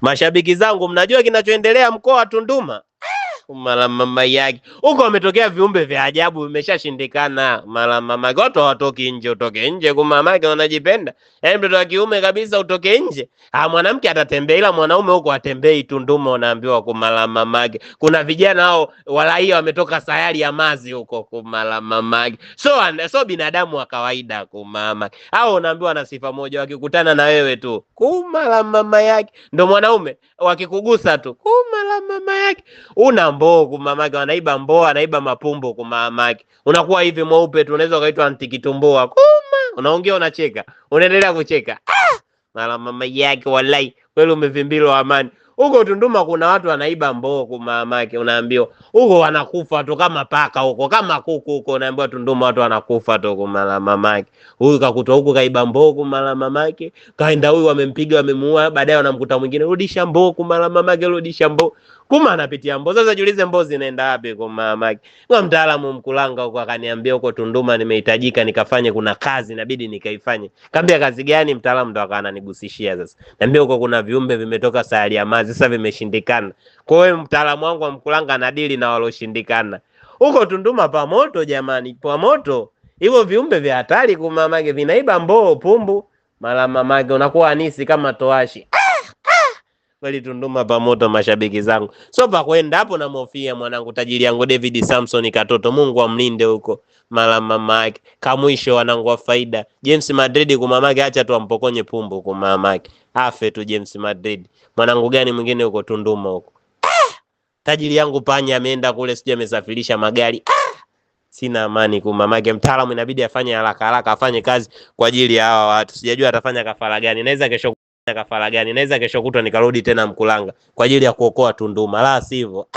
Mashabiki zangu, mnajua kinachoendelea mkoa wa Tunduma? Mara mama yake huko wametokea viumbe vya ajabu, vimeshashindikana. Mara mama yake watu hawatoki nje, utoke nje kwa mama yake wanajipenda. Yaani mtoto wa kiume kabisa utoke nje. Mwanamke atatembea, ila mwanaume huko atembei. Tunduma unaambiwa kwa mara mama yake. Kuna vijana hao walaia wametoka sayari ya mazi huko kwa mara mama yake. So binadamu wa kawaida kwa mama yake. Hao unaambiwa na sifa moja, wakikutana na wewe tu kwa mara mama yake. Ndio mwanaume wakikugusa tu kwa mara mama yake. Una mboo kumamake, wanaiba mboo, anaiba mapumbo kumamake. Unakuwa hivi mweupe tu, unaweza ukaitwa antikitumboa. Unaongea unacheka, unaendelea kucheka. Mara mama yake, wallahi kweli umevimbilwa amani. Huko Tunduma kuna watu wanaiba mboo kumamake, unaambiwa huko wanakufa tu kama paka huko, kama kuku huko, unaambiwa Tunduma watu wanakufa tu kumala mamake. Huyu kakutwa huko kaiba mboo kumala mamake, kaenda huyu wamempiga wamemuua, baadaye wanamkuta mwingine, rudisha mboo kumala mamake, rudisha mboo. Kuma anapitia mboo. Sasa jiulize mboo zinaenda wapi kwa mamake. Kwa mtaalamu Mkulanga huko akaniambia huko Tunduma nimehitajika nikafanye, kuna kazi inabidi nikaifanye. Kaambia kazi gani? Mtaalamu ndo akananigusishia sasa. Niambia huko kuna viumbe vimetoka sayari ya maji, sasa vimeshindikana. Kwa hiyo mtaalamu wangu wa Mkulanga anadili na waloshindikana. Huko Tunduma pa moto jamani, pa moto. Hivyo viumbe vya hatari kwa mamake vinaiba mboo, pumbu. Mara mamake unakuwa anisi kama toashi. Kweli Tunduma pa moto mashabiki zangu. So pa kwenda hapo na mofia mwanangu tajiri yangu David Samson Katoto, Mungu amlinde huko. Mala mama yake. Kamwisho wanangu wa faida. James Madrid kwa mama yake, acha tu ampokonye pumbu kwa mama yake. Afe tu James Madrid. Mwanangu gani mwingine huko Tunduma huko. Tajiri yangu Panya ameenda kule, sije amesafirisha magari. Sina amani kwa mama yake. Mtaalamu inabidi afanye haraka haraka, afanye kazi kwa ajili ya hawa watu. Sijajua atafanya kafara gani. Naweza kesho kafara gani? Naweza kesho kutwa nikarudi tena Mkulanga kwa ajili ya kuokoa Tunduma, la sivyo